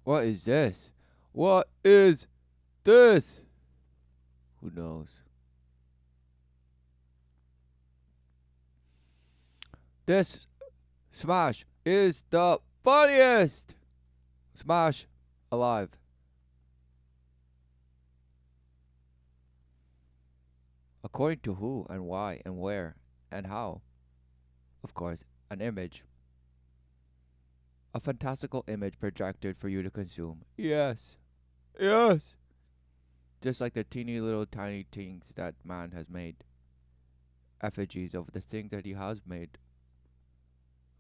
What is this? What is this? Who knows? This Smash is the funniest Smash alive. According to who and why and where and how? Of course, an image. A fantastical image projected for you to consume. Yes. Yes. Just like the teeny little tiny things that man has made. Effigies of the things that he has made.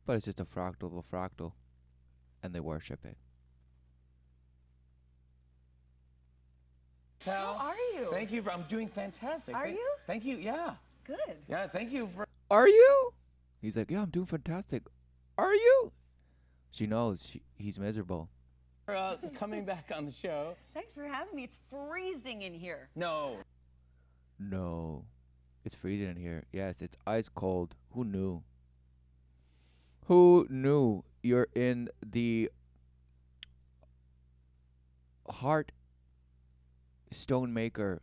But it's just a fractal of a fractal. And they worship it. How are you? Thank you. I'm doing fantastic. Are you? Thank you. Yeah. Good. Yeah. Thank you for. Are you? He's like, yeah, I'm doing fantastic. Are you? She knows he's miserable. Coming back on the show. Thanks for having me. It's freezing in here. No. No. It's freezing in here. Yes, it's ice cold. Who knew? Who knew you're in the heart stone maker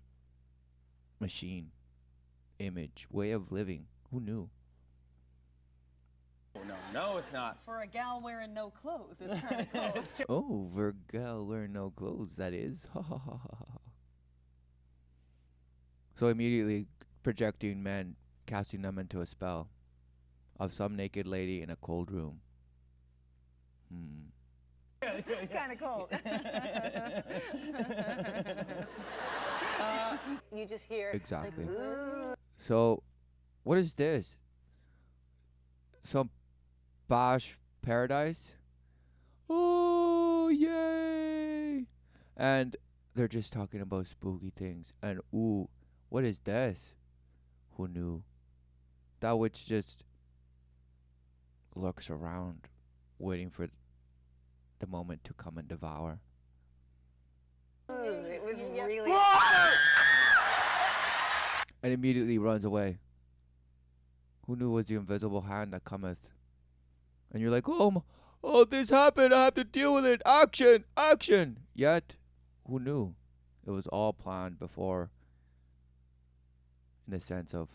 machine image way of living? Who knew? Oh, no, it's not. For a gal wearing no clothes, it's kind of cold. Oh, Virgil wearing no clothes, that is. Ha ha ha ha ha. So immediately projecting men, casting them into a spell of some naked lady in a cold room. Kind of cold. You just hear Exactly. like, So, what is this? Some Bosch paradise? Oh, yay! And they're just talking about spooky things. And ooh, what is this? Who knew? That which just lurks around, waiting for the moment to come and devour. it was really. And immediately runs away. Who knew it was the invisible hand that cometh? And you're like, oh, this happened. I have to deal with it. Action, action. Yet, who knew? It was all planned before, in the sense of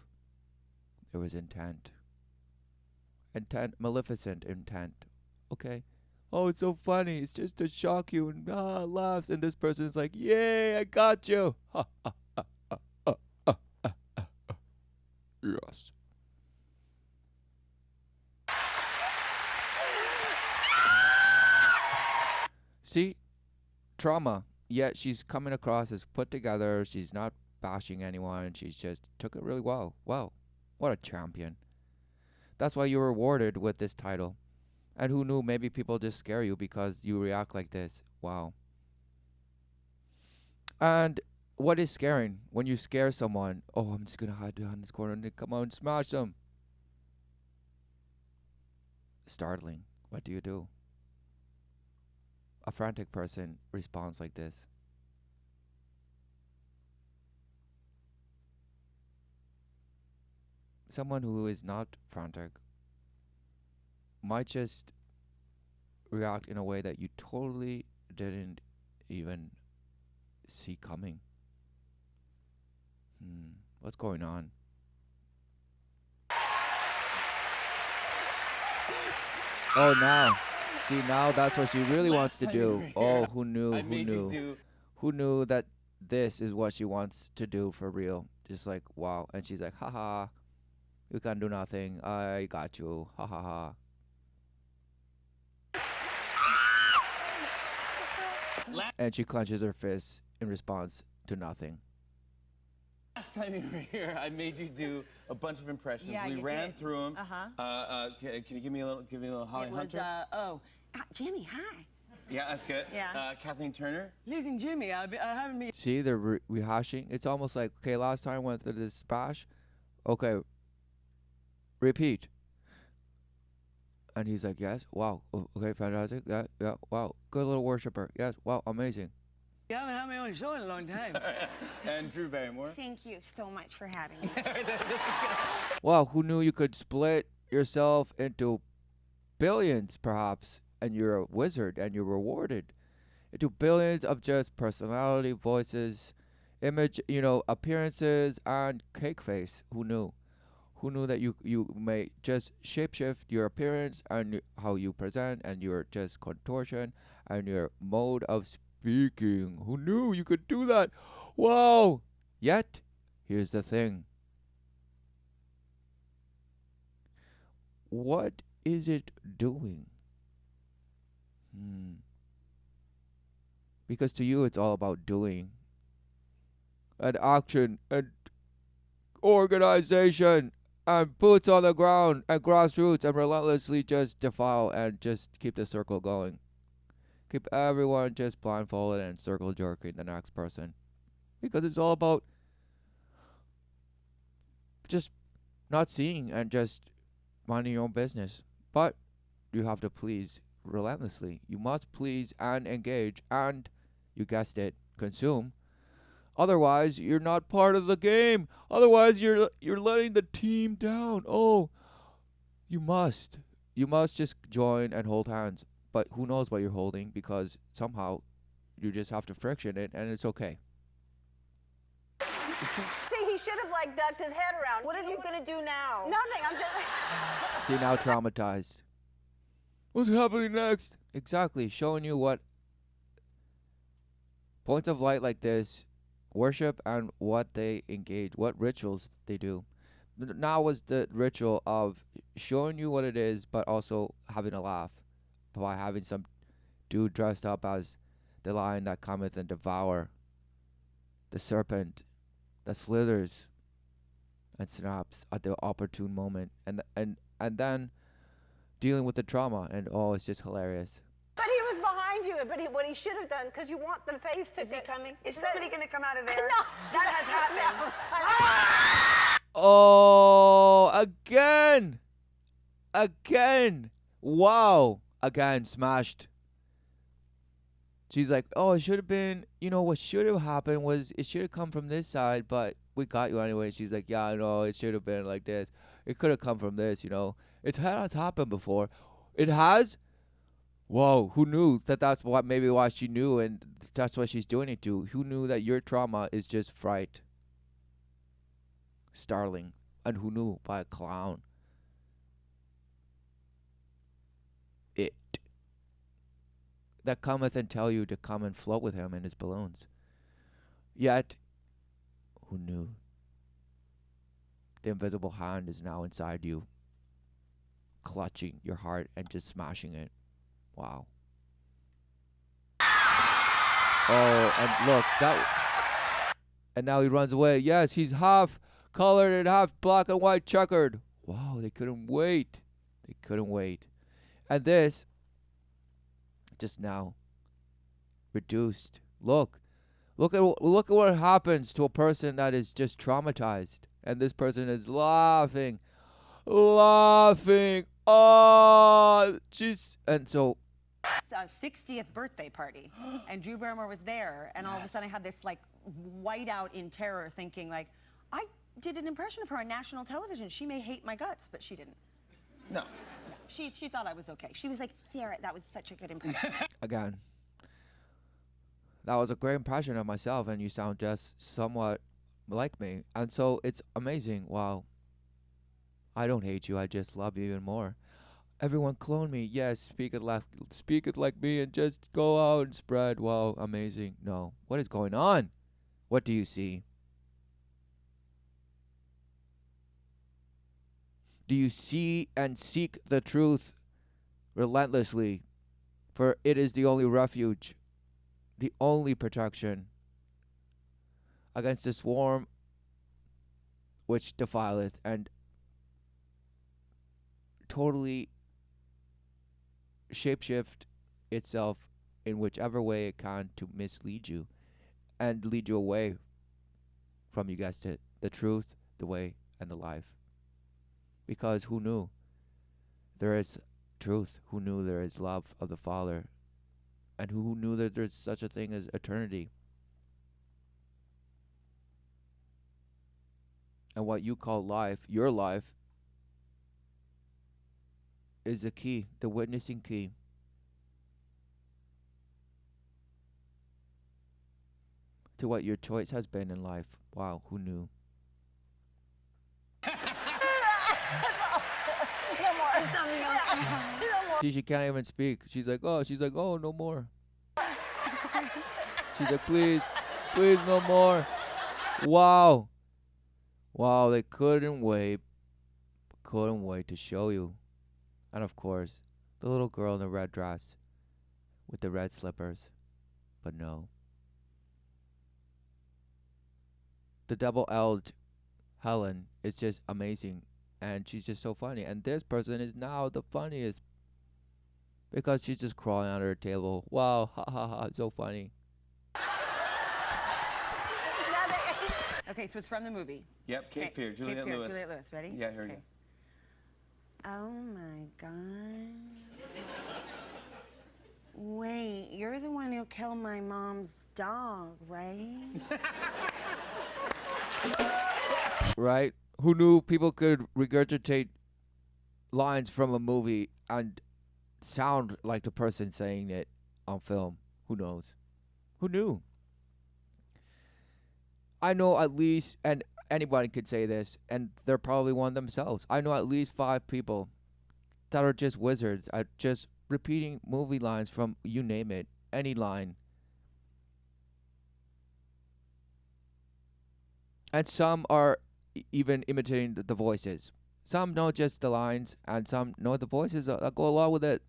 there was intent. Intent, maleficent intent. Okay. Oh, it's so funny. It's just to shock you and laughs. And this person's like, yay, I got you. Ha, ha, ha, ha, ha, ha, ha, ha. Yes. See, trauma. Yet she's coming across as put together. She's not bashing anyone. She's just took it really well. Wow, what a champion. That's why you're rewarded with this title. And who knew, maybe people just scare you because you react like this. Wow. And what is scaring? When you scare someone, oh, I'm just going to hide behind this corner and then come on, smash them. Startling. What do you do? A frantic person responds like this. Someone who is not frantic might just react in a way that you totally didn't even see coming. What's going on? Oh, now. See, now that's what she really wants to do. Oh, who knew? I Who made you knew? do. Who knew that this is what she wants to do for real? Just like, wow. And she's like, haha, you can't do nothing. I got you. Ha ha ha. And she clenches her fists in response to nothing. Last time you were here, I made you do a bunch of impressions. Yeah, we you ran did. through them. Uh-huh. Can you give me a little Holly It was, Hunter? Jimmy, hi. Yeah, that's good. Yeah. Kathleen Turner. Listen, Jimmy, I haven't been. See, they're rehashing. It's almost like, okay, last time I went through this splash. Okay, repeat. And he's like, yes, wow, okay, fantastic, yeah, wow, good little worshiper, yes, wow, amazing. You haven't had me on the show in a long time. And Drew Barrymore. Thank you so much for having me. Wow, who knew you could split yourself into billions, perhaps, and you're a wizard and you're rewarded. into billions of just personality, voices, image, appearances, and cake face. Who knew? Who knew that you may just shapeshift your appearance and how you present and your just contortion and your mode of speaking? Who knew you could do that? Wow! Yet, here's the thing. What is it doing? Because to you, it's all about doing and action and organization and boots on the ground and grassroots and relentlessly just defile and just keep the circle going. Keep everyone just blindfolded and circle jerking the next person. Because it's all about just not seeing and just minding your own business. But you have to please relentlessly. You must please and engage and, you guessed it, consume. Otherwise, you're not part of the game. Otherwise, you're letting the team down. Oh, you must just join and hold hands. But who knows what you're holding, because somehow you just have to friction it, and it's okay. See, he should have like ducked his head around. What is you gonna do now? Nothing. I'm just. See, now traumatized. What's happening next? Exactly, showing you what points of light like this worship and what they engage, what rituals they do. Now was the ritual of showing you what it is, but also having a laugh by having some dude dressed up as the lion that cometh and devour, the serpent that slithers and snaps at the opportune moment, and then dealing with the trauma, and oh, it's just hilarious. But he was behind you. But what he should have done, because you want the face to. Is he coming? Is somebody gonna come out of there? No. That has happened. Oh, again, wow, again smashed. She's like, oh, it should have been, what should have happened was it should have come from this side, but we got you anyway. She's like, yeah, I know, it should have been like this. It could have come from this, It has happened before. It has? Whoa, who knew that that's maybe why she knew, and that's what she's doing it to? Who knew that your trauma is just fright? Starling. And who knew? By a clown. It. That cometh and tell you to come and float with him in his balloons. Yet, who knew? The invisible hand is now inside you, clutching your heart and just smashing it. Wow. Oh, and look, and now he runs away. Yes, he's half colored and half black and white checkered. Wow, they couldn't wait. And this, just now, reduced. Look at what happens to a person that is just traumatized. And this person is laughing. Oh, jeez. And so 60th birthday party, and Drew Barrymore was there, and all of a sudden I had this like whiteout in terror, thinking like, I did an impression of her on national television. She may hate my guts, but she didn't. No. She thought I was okay. She was like, Sarah, that was such a good impression. again, that was a great impression of myself, and you sound just somewhat like me. And so it's amazing. Wow. I don't hate you. I just love you even more. Everyone clone me. Yes, speak it like me, and just go out and spread. Wow, amazing. No. What is going on? What do you see? Do you see and seek the truth relentlessly? For it is the only refuge, the only protection against the swarm which defileth and totally shapeshift itself in whichever way it can to mislead you and lead you away from, you guessed it, the truth, the way, and the life. Because who knew there is truth? Who knew there is love of the Father? And who knew that there's such a thing as eternity? And what you call life, your life, is the key, the witnessing key. to what your choice has been in life. Wow, who knew? There's something else. See, she can't even speak. She's like, oh, no more. She's like, please, no more. Wow. Wow, they couldn't wait to show you. And of course, the little girl in the red dress with the red slippers. But no. The double-L'd Helen is just amazing. And she's just so funny. And this person is now the funniest. Because she's just crawling under her table. Wow, ha ha ha, so funny. Okay, so it's from the movie. Yep, Cape Fear, Juliette Lewis. Juliette Lewis, ready? Yeah, here we go. Oh my God. Wait, you're the one who killed my mom's dog, right? Right? Who knew people could regurgitate lines from a movie and sound like the person saying it on film? Who knows? Who knew? I know at least, and anybody could say this, and they're probably one themselves. I know at least 5 people that are just wizards at just repeating movie lines from you name it, any line. And some are even imitating the voices. Some know just the lines, and some know the voices that go along with it.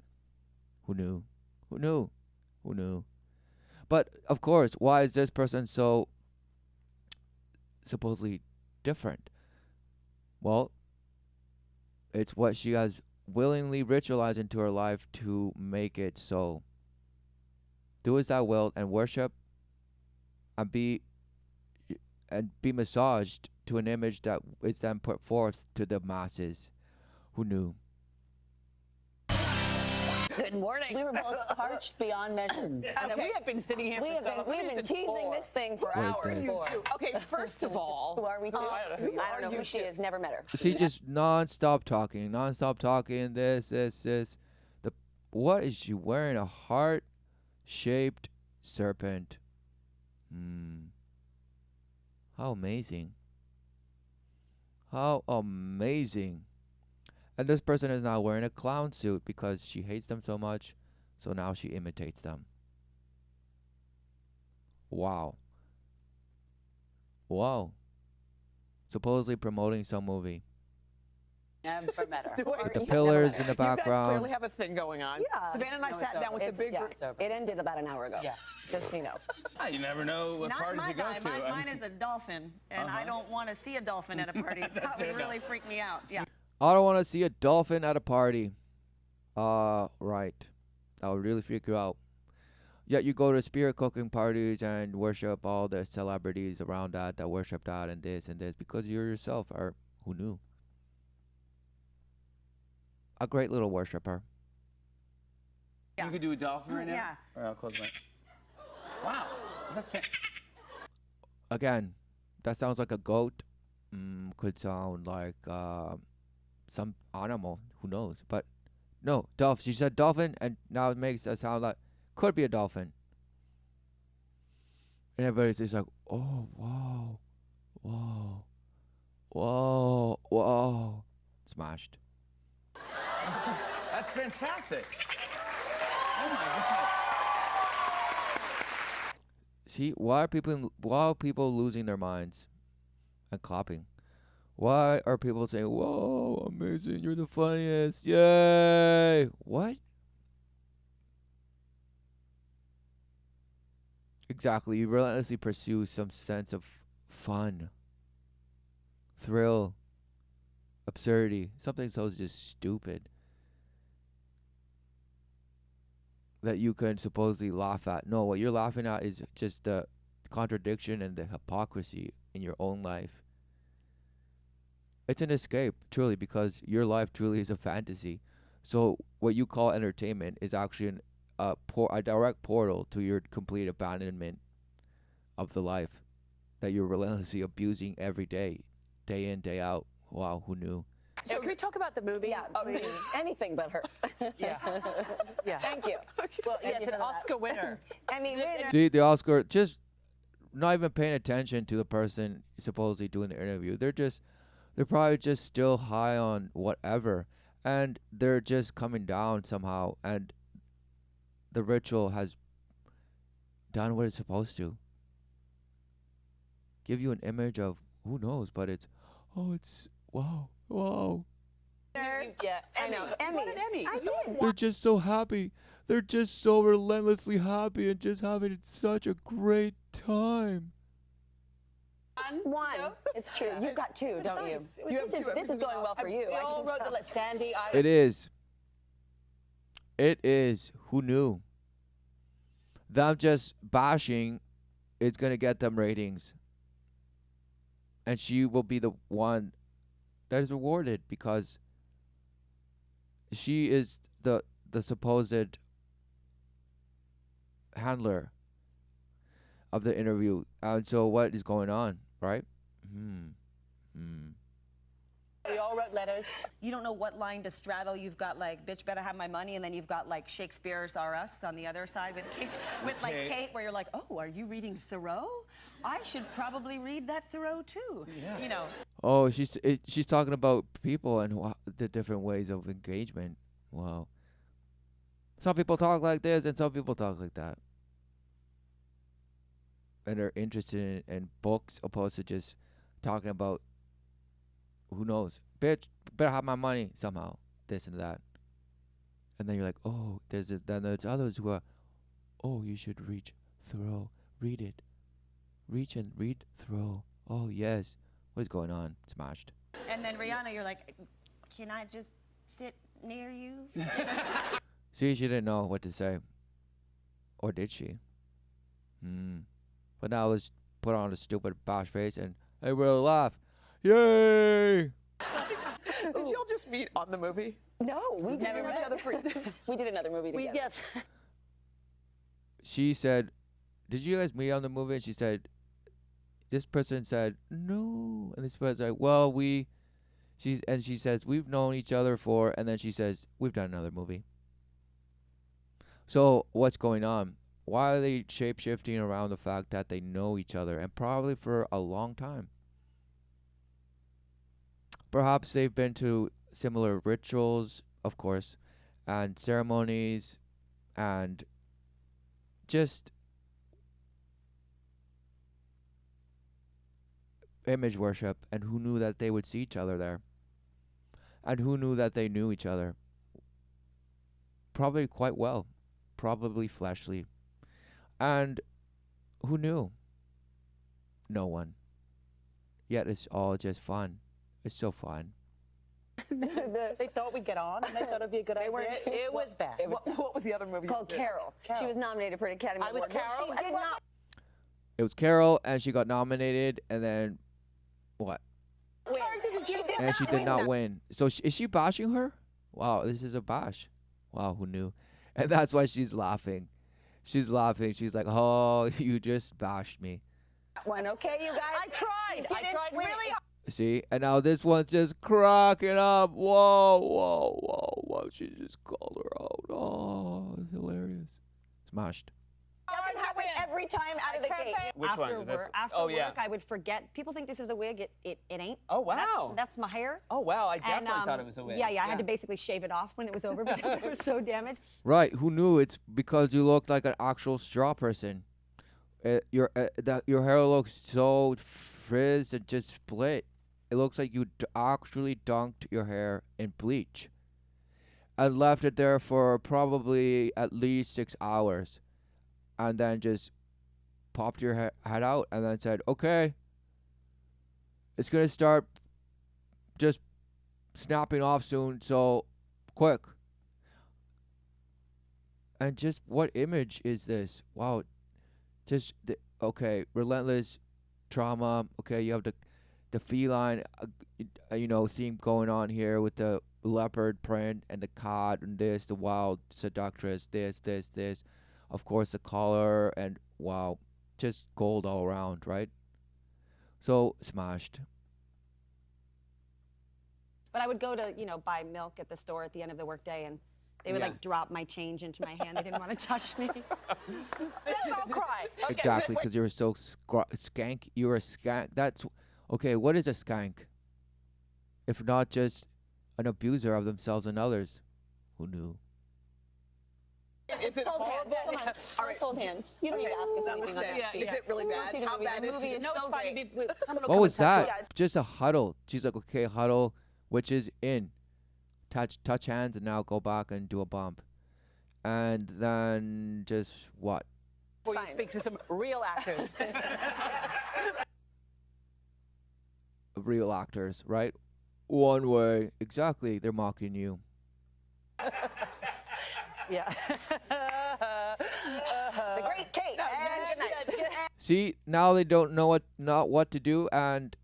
Who knew? Who knew? Who knew? But, of course, why is this person so supposedly different? Well, it's what she has willingly ritualized into her life to make it so. Do as thou wilt and worship and be massaged to an image that is then put forth to the masses. Who knew? Good morning. We were both parched beyond measure. And we have been sitting here We have been teasing this thing for What is hours. this? You two. Okay, first of all, who are we two? I don't know who she is. Never met her. See, just non-stop talking, this. What is she wearing? A heart-shaped serpent. How amazing. How amazing. And this person is now wearing a clown suit because she hates them so much, so now she imitates them. Wow. Wow. Supposedly promoting some movie. Never met her. With the pillars in the You guys background. clearly have a thing going on. Yeah. Savannah and I No, sat it's down with over. the big group. It's over. It ended about an hour ago. Yeah. Just so you know. Ah, you never know what Not parties my you go guy. to. Mine is a dolphin, and I don't want to see a dolphin at a party. That would really freak me out. Yeah. I don't want to see a dolphin at a party. Right. That would really freak you out. Yet you go to spirit cooking parties and worship all the celebrities around that worship that and this because you yourself are, who knew? A great little worshiper. You could do a dolphin right now? Yeah. All right, I'll close my... Wow. That's Again, that sounds like a goat. Could sound like some animal. Who knows? But no, dolphin. She said dolphin, and now it makes it sound like could be a dolphin. And everybody's just like, oh, wow, whoa, whoa, whoa, smashed. That's fantastic. Oh my God. See, why are people losing their minds and clapping? Why are people saying, whoa, amazing, you're the funniest, yay? What? Exactly, you relentlessly pursue some sense of fun, thrill, absurdity, something so just stupid that you can supposedly laugh at. No, what you're laughing at is just the contradiction and the hypocrisy in your own life. It's an escape, truly, because your life truly is a fantasy. So what you call entertainment is actually a direct portal to your complete abandonment of the life that you're relentlessly abusing every day, day in, day out. Wow, who knew? So can we talk about the movie? Yeah, please? anything but her. Yeah. Yeah. Thank you. Well, Thank yes, you an for that. Oscar winner. Emmy winner. See, the Oscar, just not even paying attention to the person supposedly doing the interview. They're probably just still high on whatever, and they're just coming down somehow, and the ritual has done what it's supposed to. Give you an image of who knows, but it's wow. Yeah, I know. Emmy. What an Emmy. I did. They're just so happy. They're just so relentlessly happy and just having such a great time. One. It's true. You've got two, don't you? This is going well for you. We I all can wrote tell. the let Sandy. It is. It is. Who knew? Them just bashing is going to get them ratings. And she will be the one that is rewarded because she is the supposed handler of the interview. And so what is going on, right? We all wrote letters. You don't know what line to straddle. You've got like, bitch better have my money, and then you've got like Shakespeare's R Us on the other side with Kate, Kate, where you're like, oh, are you reading Thoreau? I should probably read that Thoreau too. Yeah. You know. Oh, she's talking about people and the different ways of engagement. Wow. Some people talk like this and some people talk like that. And they're interested in books opposed to just talking about who knows. Bitch, better have my money somehow. This and that. And then you're like, oh, then there's others who are, oh, you should read Thoreau. Read it. Reach and read Thoreau. Oh, yes. What is going on? Smashed. And then Rihanna, you're like, can I just sit near you? See, she didn't know what to say. Or did she? But now let's put on a stupid bash face and everybody laugh. Yay! Did y'all just meet on the movie? No, we did Never each other for. We did another movie together. Yes. She said, did you guys meet on the movie? And she said, this person said, no. And this person said, well, she says, we've known each other for, and then she says, we've done another movie. So what's going on? Why are they shape-shifting around the fact that they know each other, and probably for a long time? Perhaps they've been to similar rituals, of course, and ceremonies, and just image worship, and who knew that they would see each other there? And who knew that they knew each other? Probably quite well. Probably fleshly. And who knew? No one. Yet it's all just fun. It's so fun. They thought we'd get on, and they thought it'd be a good idea. It was bad. What was the other movie? It's called Carol. She was nominated for an Academy I was Award. but Carol. She did not. It was Carol, and she got nominated, and then what? Win. And she did not win. So is she bashing her? Wow, this is a bash. Wow, who knew? And that's why she's laughing. She's laughing. She's like, oh, you just bashed me. One, okay, you guys. I tried. I tried really hard. See? And now this one's just cracking up. Whoa. She just called her out. Oh, it's hilarious. Smashed. Doesn't happen every time out of the gate. Which after one? work, after oh, yeah. work, I would forget. People think this is a wig. It ain't. Oh, wow. That's my hair. Oh, wow. I definitely And, thought it was a wig. Yeah, I had to basically shave it off when it was over because it was so damaged. Right. Who knew? It's because you look like an actual straw person. Your hair looks so frizzed and just split. It looks like you actually dunked your hair in bleach and left it there for probably at least 6 hours, and then just popped your head out and then said, okay, it's going to start just snapping off soon, so quick. And just what image is this? Wow. Just, okay, relentless trauma. Okay, you have the feline, theme going on here with the leopard print and the cat and this, the wild seductress, this. Of course, the collar and wow, just gold all around, right? So smashed. But I would go to, buy milk at the store at the end of the workday, and they would drop my change into my hand. They didn't want to touch me. Let's all cry. Exactly, because you're so skank. You're a skank. That's okay. What is a skank? If not just an abuser of themselves and others. Who knew? Is it horrible? Come on. All right. Hold hands. You don't need to ask us anything on that sheet. Is it really bad? See the How movie. bad The is movie it? is No, so it's fine. great. Someone will What come was and touch that? you. Just a huddle. She's like, okay, huddle, which is in. Touch hands, and now go back and do a bump. And then just what? Before you speak to some real actors. Real actors, right? One way. Exactly. They're mocking you. Yeah. The great Kate. And good night. See, now they don't know what to do, and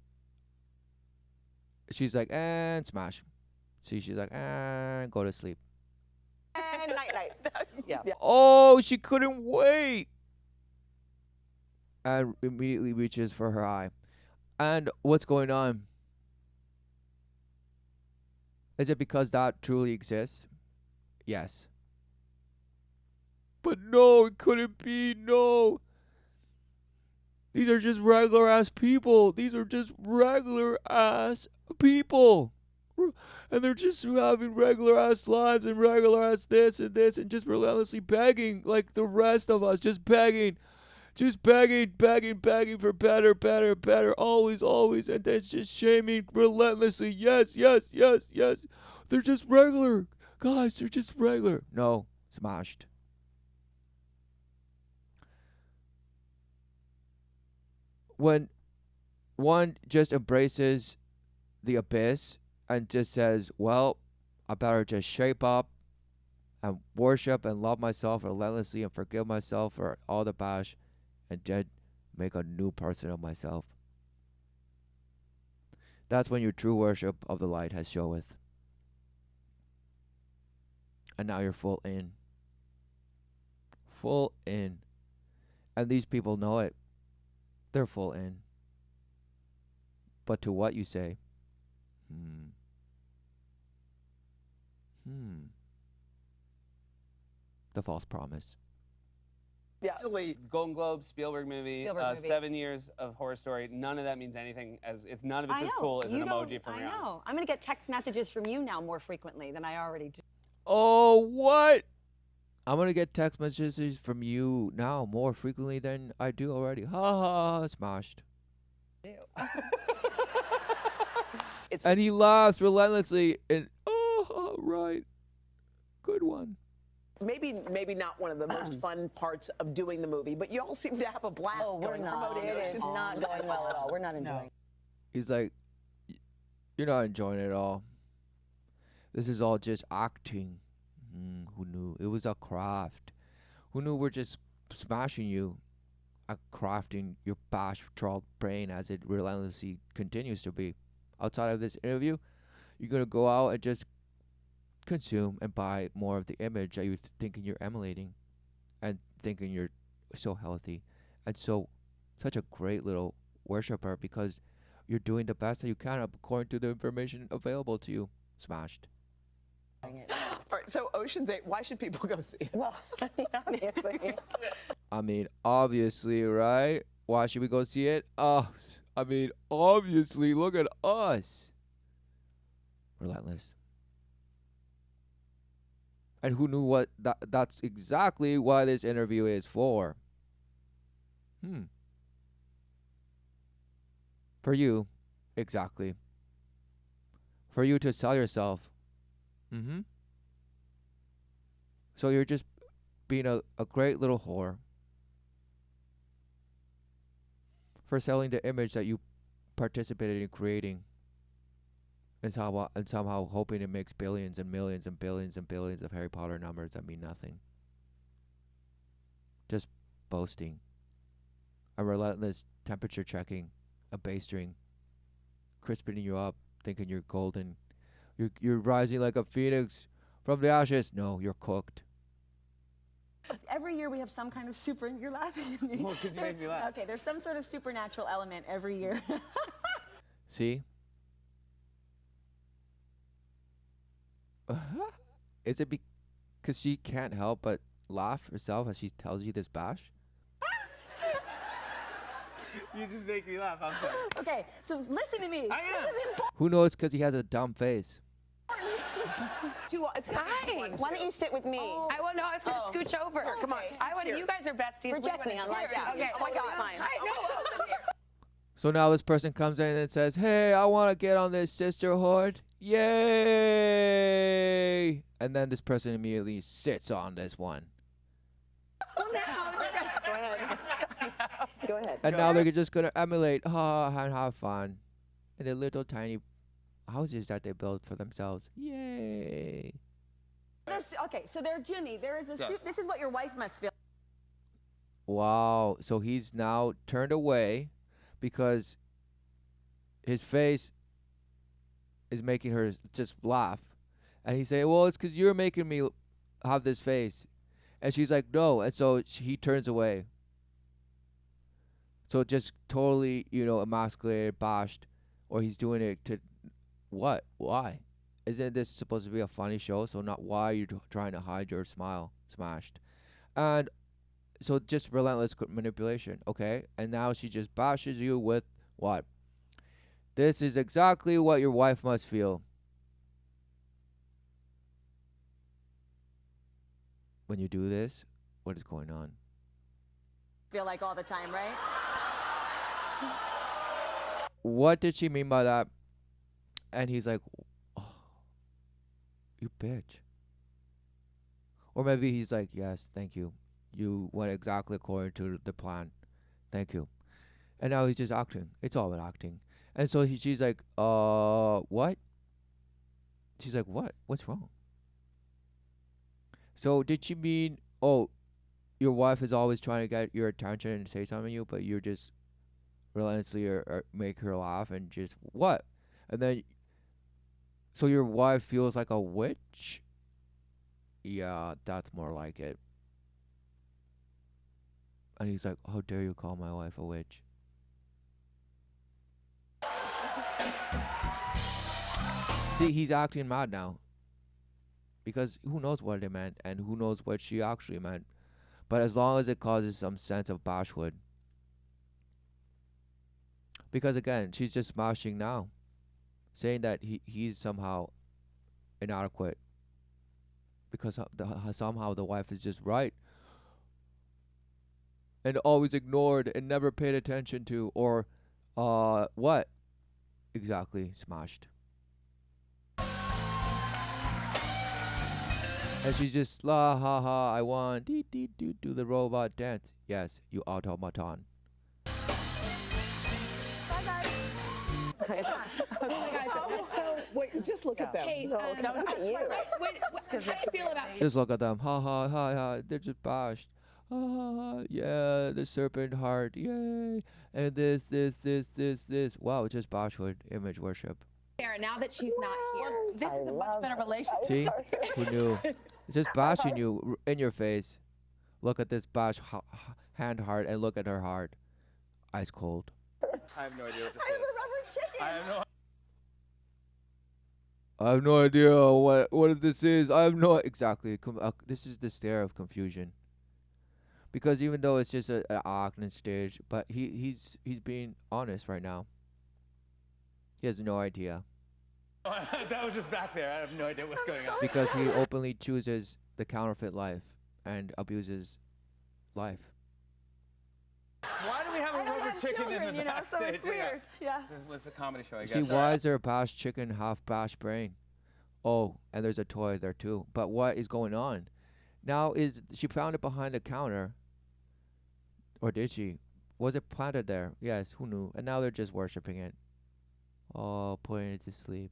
she's like, and smash. See, she's like, and go to sleep. And night. Yeah. Oh, she couldn't wait. And immediately reaches for her eye. And what's going on? Is it because that truly exists? Yes. But no, it couldn't be. No. These are just regular ass people. These are just regular ass people. And they're just having regular ass lives and regular ass this and just relentlessly begging like the rest of us. Just begging. Just begging for better, always. And then it's just shaming relentlessly. Yes. They're just regular. Guys, they're just regular. No, smashed. When one just embraces the abyss and just says, well, I better just shape up and worship and love myself relentlessly and forgive myself for all the bash and then make a new person of myself. That's when your true worship of the light has showeth. And now you're full in. Full in. And these people know it. They're full in. But to what you say? The false promise. Yeah. Golden Globe, Spielberg movie, Spielberg movie. 7 years of horror story. None of that means anything. None of it's as cool as an emoji from Rihanna. I know. I'm going to get text messages from you now more frequently than I already do. Oh, what? I'm going to get text messages from you now more frequently than I do already. Ha ha, smashed. And he laughs relentlessly and, oh, right. Good one. Maybe not one of the most fun parts of doing the movie, but you all seem to have a blast going promoting It it. is not going well at all. We're not enjoying it. He's like, you're not enjoying it at all. This is all just acting. Who knew? It was a craft. Who knew we're just smashing you at crafting your bash-trolled brain as it relentlessly continues to be. Outside of this interview, you're going to go out and just consume and buy more of the image that you're thinking you're emulating and thinking you're so healthy and such a great little worshiper because you're doing the best that you can according to the information available to you. Smashed. All right, so Ocean's 8, why should people go see it? Well, obviously. I mean, obviously, right? Why should we go see it? Obviously, look at us. Relentless. And who knew what that's exactly why this interview is for. For you, exactly. For you to sell yourself. So you're just being a great little whore for selling the image that you participated in creating and somehow hoping it makes billions and millions and billions and billions of Harry Potter numbers that mean nothing. Just boasting. A relentless temperature checking, a bass string, crisping you up, thinking you're golden. You're rising like a phoenix from the ashes. No, you're cooked. Every year we have some kind of you're laughing at me. Well, because you make me laugh. Okay, there's some sort of supernatural element every year. See? Is it because she can't help but laugh herself as she tells you this bash? You just make me laugh. I'm sorry. Okay, so listen to me. I am. This is important. Who knows? Because he has a dumb face. It's gonna be Hi. fun, Why don't too. you sit with me? I will know. I was going to scooch over. Here, come on. I want Here. you guys are besties. Reject me on live Here, TV. Okay. Oh my God. Fine. I know. So now this person comes in and says, "Hey, I want to get on this sisterhood. Yay!" And then this person immediately sits on this one. Go ahead. Go ahead. And now they're just going to emulate and have fun in the little tiny houses that they built for themselves. Yay. Okay, so there, Jimmy, there is a suit. This is what your wife must feel. Wow. So he's now turned away because his face is making her just laugh. And he's saying, well, it's because you're making me have this face. And she's like, no. And so he turns away. So just totally, emasculated, bashed. Or he's doing it to what? Why? Isn't this supposed to be a funny show? So not why you're trying to hide your smile smashed. And so just relentless manipulation, okay? And now she just bashes you with what? This is exactly what your wife must feel. When you do this, what is going on? Feel like all the time, right? What did she mean by that? And he's like, oh, you bitch. Or maybe he's like, yes, thank you. You went exactly according to the plan. Thank you. And now he's just acting. It's all about acting. And so she's like, what? She's like, what? What's wrong? So did she mean, oh, your wife is always trying to get your attention and say something to you, but you're just relentlessly or make her laugh and just what? And then, so your wife feels like a witch? Yeah, that's more like it. And he's like, how dare you call my wife a witch? See, he's acting mad now. Because who knows what it meant and who knows what she actually meant. But as long as it causes some sense of bashwood. Because again, she's just smashing now. Saying that he's somehow inadequate. Because somehow the wife is just right. And always ignored and never paid attention to. Or what? Exactly, smashed. And she's just la ha ha, I want do the robot dance. Yes, you automaton. Bye, guys. Oh my gosh. So, Wait, just look at them. Kate, Don't touch you. how do you feel about Just look at them. Ha ha ha ha. They're just bashed. Ah, yeah, the serpent heart. Yay. And this. Wow, just bashwood image worship. Sarah now that she's not here? This is a much better relationship. See? Who knew? It's just bashing you in your face. Look at this bash hand heart and look at her heart. Ice cold. I have no idea what this is. I have no I have no idea what this is. I have no exactly. This is the stare of confusion. Because even though it's just an acting stage, but he's being honest right now. He has no idea. That was just back there. I have no idea what's going on. Because he openly chooses the counterfeit life and abuses life. Why do we have a rubber chicken in the backstage? So it's weird. Yeah. It's a comedy show, I See, guess. why is there a bashed chicken, half bashed brain? Oh, and there's a toy there too. But what is going on? Now she found it behind the counter. Or did she? Was it planted there? Yes, who knew? And now they're just worshiping it. Oh, putting it to sleep.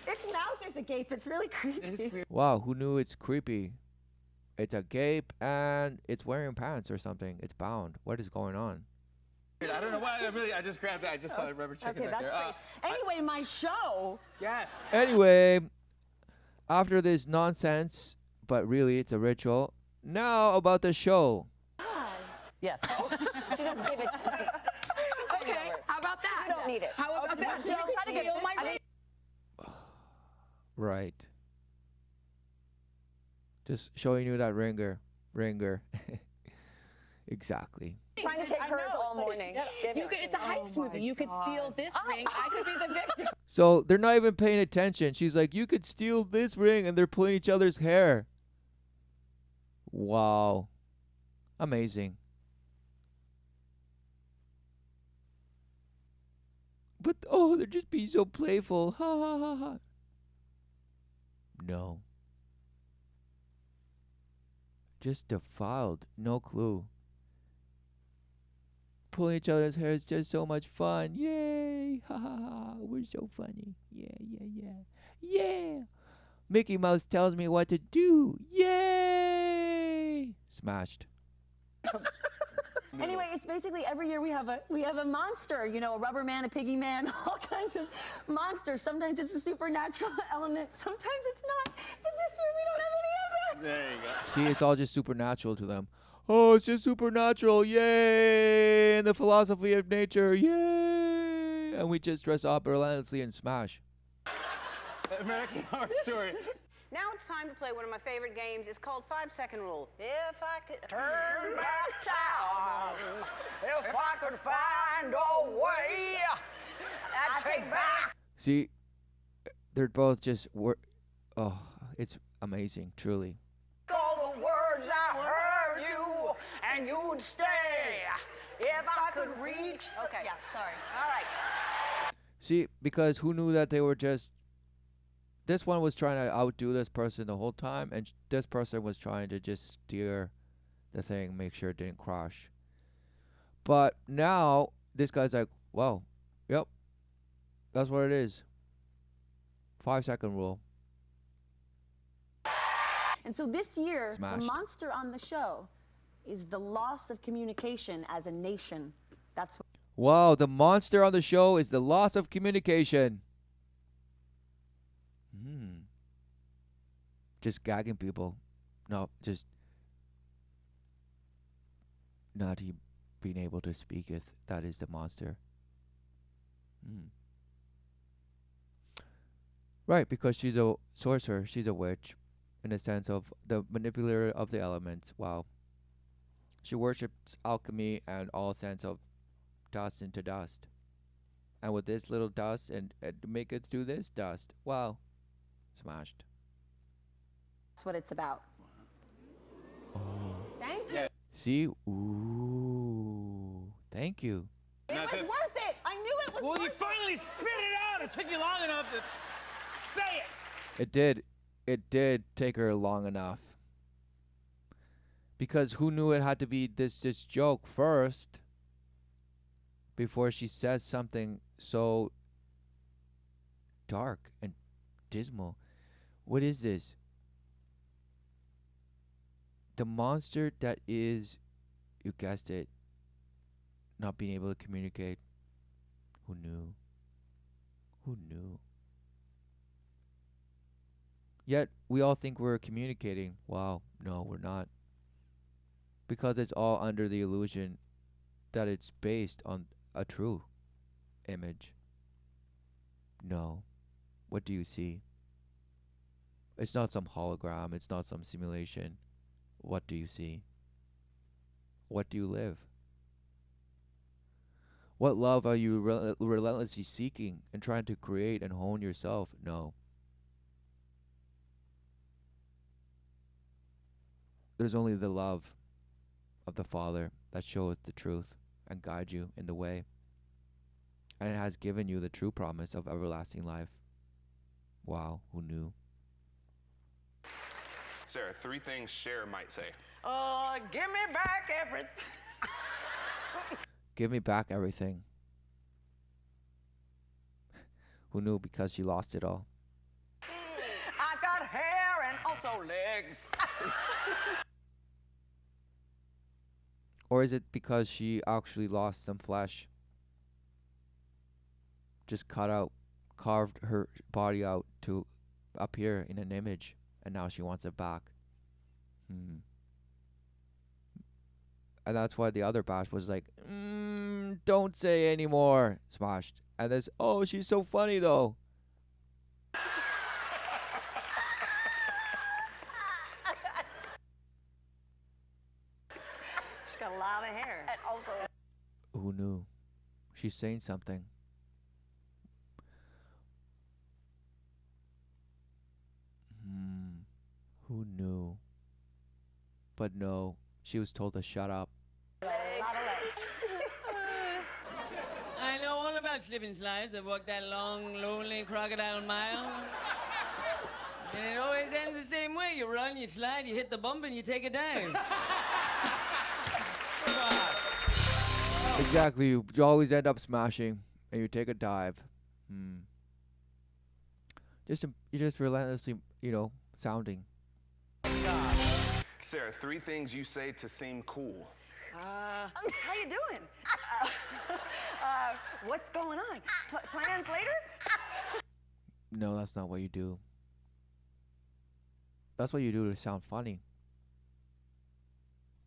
Its mouth is agape. It's really creepy. Wow, who knew it's creepy? It's a gape and it's wearing pants or something. It's bound. What is going on? I don't know why. I just grabbed that. I just saw a rubber chicken Okay, back that's there. great. Anyway, my show. Yes. Anyway, after this nonsense, but really it's a ritual. Now about the show. Yes. She doesn't give it to me. Okay, how about that? You don't need it. How about that? Don't try to get Steal this. my I mean, Right. Just showing you that ringer. Exactly. Trying to take hers all morning. It's a heist movie. You could steal this ring. I could be the victim. So they're not even paying attention. She's like, you could steal this ring, and they're pulling each other's hair. Wow. Amazing. But, oh, they're just being so playful. Ha ha ha ha. No. Just defiled. No clue. Pulling each other's hair is just so much fun. Yay! Ha ha ha. We're so funny. Yeah, yeah, yeah. Yeah! Mickey Mouse tells me what to do. Yay! Smashed. Anyway, it's basically every year we have a monster, you know, a rubber man, a piggy man, all kinds of monsters. Sometimes it's a supernatural element, sometimes it's not. But this year we don't have any of that. There you go. See, it's all just supernatural to them. Oh, it's just supernatural. Yay! And the philosophy of nature. Yay! And we just dress up relentlessly and smash. American Horror Story. Now it's time to play one of my favorite games. It's called 5-Second Rule. If I could turn back time, if I could find a way, I'd take back. See, they're both just oh, it's amazing, truly. All the words I heard you, and you'd stay. If I could reach. Okay. Yeah, sorry. All right. See, because who knew that they were just... This one was trying to outdo this person the whole time, and this person was trying to just steer the thing, make sure it didn't crash. But now, this guy's like, well, yep, that's what it is. 5-second rule. And so this year, Smashed. the monster on the show is the loss of communication as a nation. That's what. Wow, the monster on the show is the loss of communication. Just gagging people. No, just not being able to speaketh. That is the monster. Right, because she's a sorcerer. She's a witch. In the sense of the manipulator of the elements. Wow. She worships alchemy and all sense of dust into dust. And with this little dust and make it through this dust. Wow. Smashed. That's what it's about. Thank you. See? Ooh. Thank you. It was worth it. I knew it was Well, worth you it. finally spit it out. It took you long enough to say it. It did. It did take her long enough. Because who knew it had to be this joke first before she says something so dark and dismal. What is this? The monster that is, you guessed it, not being able to communicate. Who knew? Who knew? Yet we all think we're communicating. Wow, no, we're not. Because it's all under the illusion that it's based on a true image. No. What do you see? It's not some hologram. It's not some simulation. What do you see? What do you live? What love are you relentlessly seeking and trying to create and hone yourself? No. There's only the love of the Father that showeth the truth and guide you in the way. And it has given you the true promise of everlasting life. Wow, who knew? Sarah, 3 things Cher might say. Give me back everything. Give me back everything. Who knew? Because she lost it all. I got hair and also legs. Or is it because she actually lost some flesh? Just carved her body out to appear in an image, and now she wants it back. And that's why the other batch was like, don't say anymore. Smashed. And there's, oh, she's so funny though. She's got a lot of hair. And also Who knew? She's saying something. Who knew? But no, she was told to shut up. I know all about slipping slides. I've walked that long, lonely crocodile mile. And it always ends the same way. You run, you slide, you hit the bump, and you take a dive. Exactly. You always end up smashing, and you take a dive. You're just relentlessly, sounding. Sarah, 3 things you say to seem cool. How you doing? What's going on? Plans later? No, that's not what you do. That's what you do to sound funny.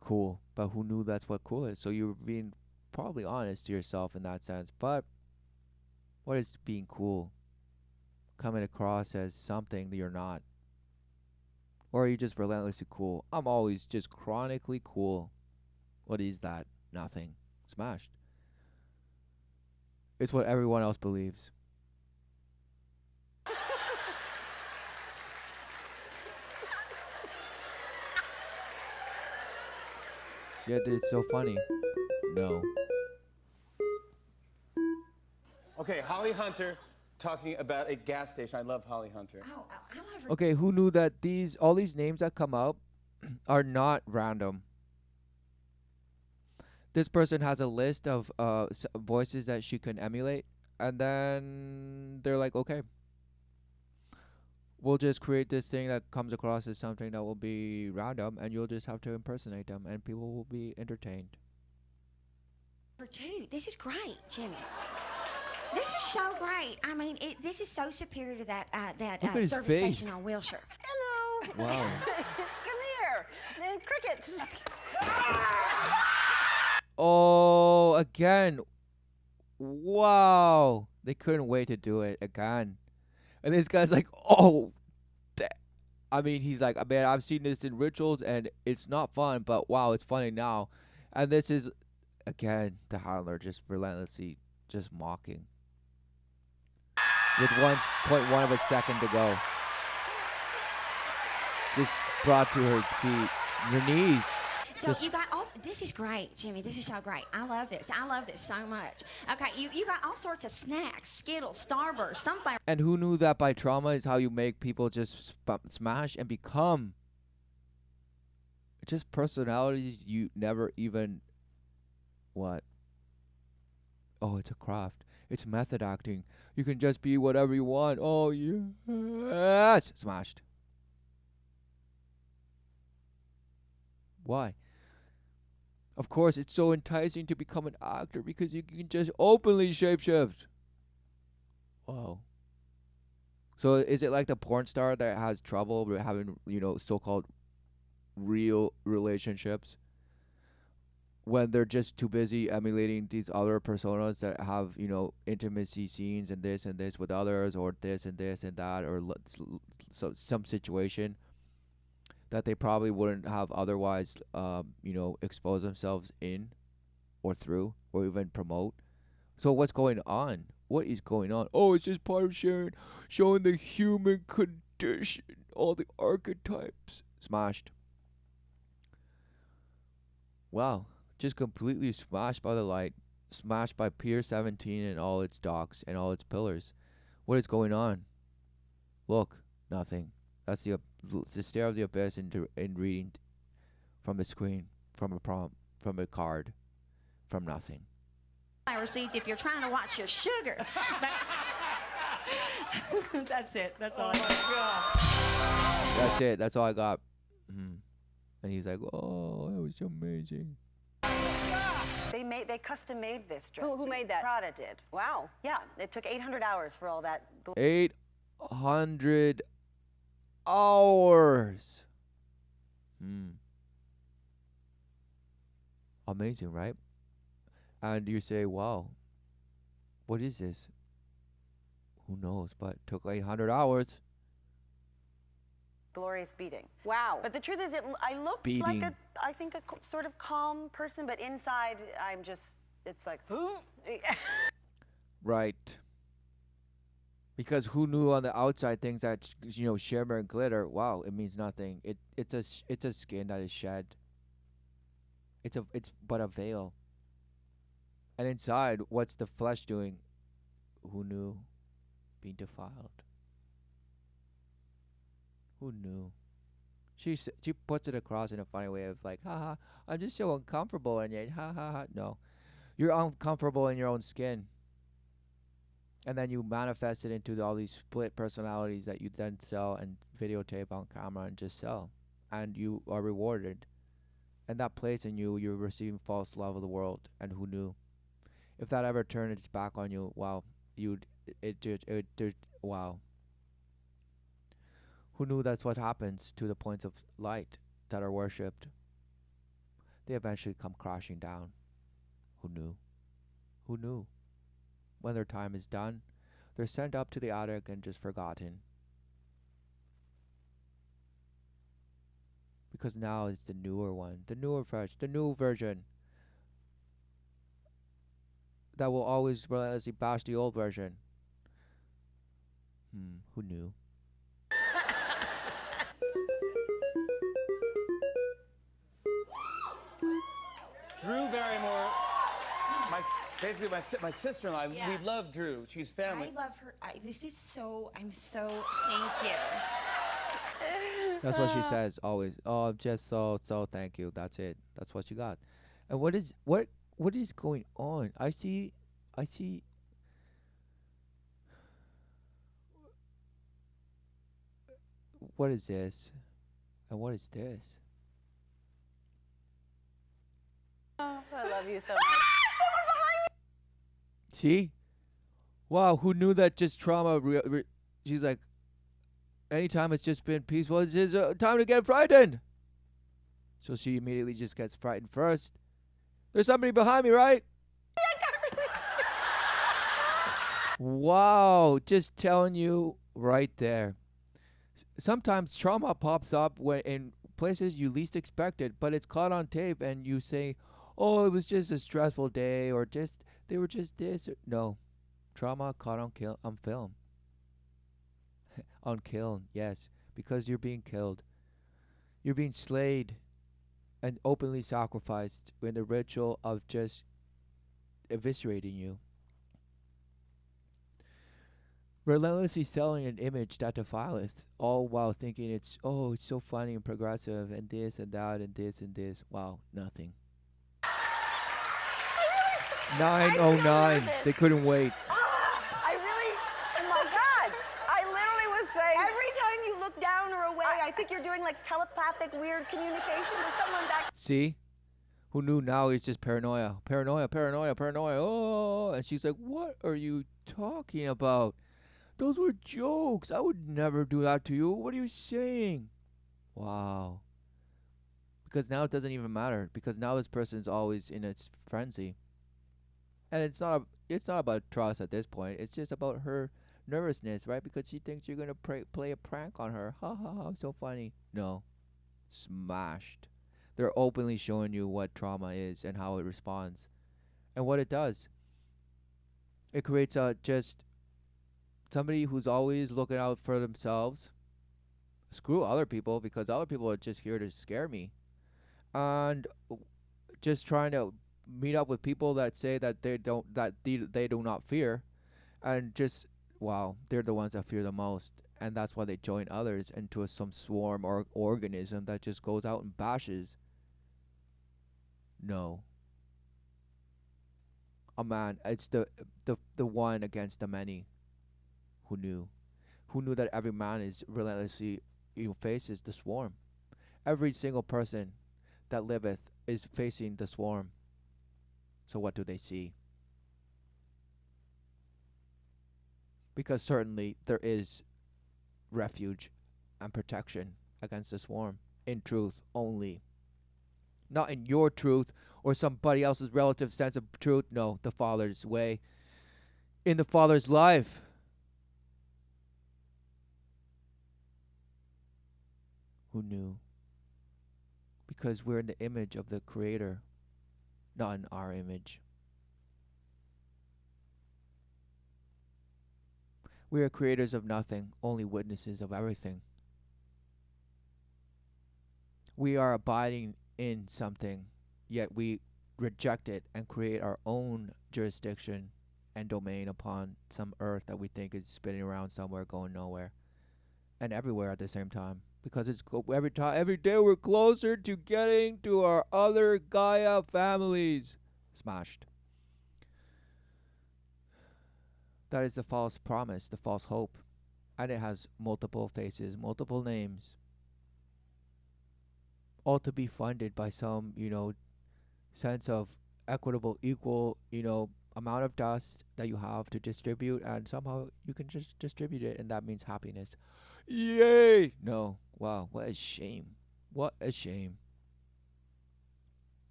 Cool. But who knew that's what cool is? So you're being probably honest to yourself in that sense. But what is being cool? Coming across as something that you're not. Or are you just relentlessly cool? I'm always just chronically cool. What is that? Nothing. Smashed. It's what everyone else believes. Yeah, it's so funny. No. Okay, Holly Hunter talking about a gas station. I love Holly Hunter. Oh, I love her. Okay, who knew that all these names that come up are not random? This person has a list of voices that she can emulate, and then they're like, okay, we'll just create this thing that comes across as something that will be random, and you'll just have to impersonate them, and people will be entertained. For two, this is great, Jimmy. This is so great. I mean, this is so superior to that Look at his service face. station on Wilshire. Hello. Wow. Come here. Crickets. Oh, again. Wow. They couldn't wait to do it again. And this guy's like, oh, I mean, he's like, man, I've seen this in rituals and it's not fun, but wow, it's funny now. And this is, again, the handler just relentlessly just mocking. With 1.1 of a second to go. Just brought to her feet. Her knees. So you got all, this is great, Jimmy. This is so great. I love this. I love this so much. Okay, you got all sorts of snacks, Skittles, Starburst, something. And who knew that by trauma is how you make people just smash and become just personalities you never even, what? Oh, it's a craft. It's method acting. You can just be whatever you want. Oh, yes. Smashed. Why? Of course, it's so enticing to become an actor because you can just openly shapeshift. Wow. So is it like the porn star that has trouble with having, so-called real relationships when they're just too busy emulating these other personas that have, intimacy scenes and this with others, or this and that, or so some situation that they probably wouldn't have otherwise, expose themselves in or through or even promote. So what's going on? What is going on? Oh, it's just part of showing the human condition, all the archetypes. Smashed. Wow. Just completely smashed by the light, smashed by Pier 17 and all its docks and all its pillars. What is going on? Look, nothing. That's the stare of the abyss in reading from the screen, from a prompt, from a card, from nothing. Receipts if you're trying to watch your sugar. That's it. That's all I got. That's it. That's all I got. And he's like, oh, that was amazing. They custom made this dress. Who made that? Prada did. Wow. Yeah, it took 800 hours for all that. 800 hours. Amazing, right? And you say, wow, what is this? Who knows? But it took 800 hours. Glorious beating. Wow. But the truth is, I look like I think a sort of calm person, but inside I'm just it's like, who? Right. Because who knew on the outside things that shimmer and glitter? Wow, it means nothing. It's a skin that is shed. It's but a veil. And inside, what's the flesh doing? Who knew? Being defiled. Who knew? She puts it across in a funny way of like, haha, I'm just so uncomfortable in it. Ha ha ha. No, you're uncomfortable in your own skin. And then you manifest it into all these split personalities that you then sell and videotape on camera and just sell. And you are rewarded. And that place in you, you're receiving false love of the world. And who knew? If that ever turned its back on you, wow, wow. Who knew that's what happens to the points of light that are worshipped? They eventually come crashing down. Who knew? Who knew? When their time is done, they're sent up to the attic and just forgotten. Because now it's the newer one, the newer fresh, the new version that will always relentlessly bash the old version. Who knew? Drew Barrymore, basically my sister-in-law. Yeah. We love Drew. She's family. I love her. I'm so, thank you. That's what she says always. Oh, I'm just so thank you. That's it. That's what you got. And what is going on? I see what is this? And what is this? Oh, I love you so much. See? Wow, who knew that just trauma she's like, anytime it's just been peaceful, it's his time to get frightened. So she immediately just gets frightened first. There's somebody behind me, right? Wow, just telling you right there. Sometimes trauma pops up when in places you least expect it, but it's caught on tape and you say, oh, it was just a stressful day, or just they were just this. No, trauma caught on film. On kiln, yes, because you're being killed. You're being slayed and openly sacrificed in the ritual of just eviscerating you. Relentlessly selling an image that defileth, all while thinking it's so funny and progressive and this and that and this and this. Wow, nothing. 9:09. They couldn't wait. Oh my God. I literally was saying. Every time you look down or away, I think you're doing like telepathic weird communication with someone back. See? Who knew? Now it's just paranoia. Paranoia. Oh, and she's like, what are you talking about? Those were jokes. I would never do that to you. What are you saying? Wow. Because now it doesn't even matter. Because now this person is always in its frenzy. And it's not about trust at this point. It's just about her nervousness, right? Because she thinks you're going to play a prank on her. Ha ha ha, so funny. No. Smashed. They're openly showing you what trauma is and how it responds. And what it does. It creates just somebody who's always looking out for themselves. Screw other people, because other people are just here to scare me. And just trying to meet up with people that say that they do not fear, and just they're the ones that fear the most, and that's why they join others into some swarm or organism that just goes out and bashes. No. A man, it's the one against the many. Who knew? Who knew that every man is relentlessly faces the swarm? Every single person that liveth is facing the swarm. So what do they see? Because certainly there is refuge and protection against the swarm in truth only. Not in your truth or somebody else's relative sense of truth. No, the Father's way. In the Father's life. Who knew? Because we're in the image of the Creator, not in our image. We are creators of nothing, only witnesses of everything. We are abiding in something, yet we reject it and create our own jurisdiction and domain upon some earth that we think is spinning around somewhere, going nowhere, and everywhere at the same time. Because it's every day we're closer to getting to our other Gaia families. Smashed. That is the false promise, the false hope. And it has multiple faces, multiple names. All to be funded by some, sense of equitable, equal, amount of dust that you have to distribute, and somehow you can just distribute it, and that means happiness. Yay! No. Wow, what a shame. What a shame.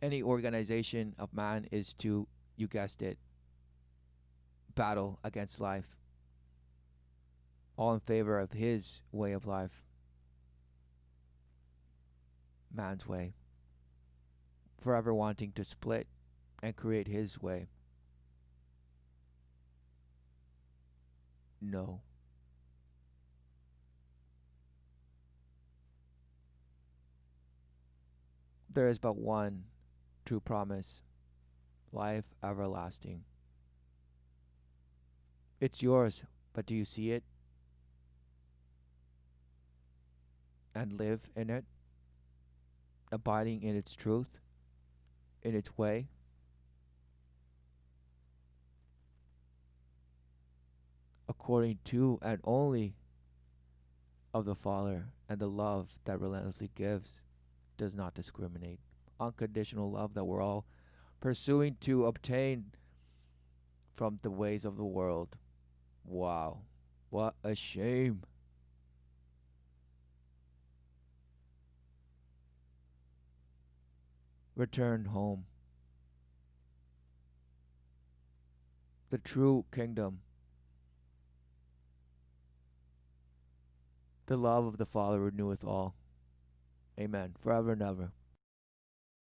Any organization of man is to, you guessed it, battle against life. All in favor of his way of life. Man's way. Forever wanting to split and create his way. No. There is but one true promise. Life everlasting. It's yours, but do you see it? And live in it? Abiding in its truth? In its way? According to and only of the Father, and the love that relentlessly gives, does not discriminate. Unconditional love that we're all pursuing to obtain from the ways of the world. Wow. What a shame. Return home. The true kingdom. The love of the Father reneweth all. Amen. Forever and ever.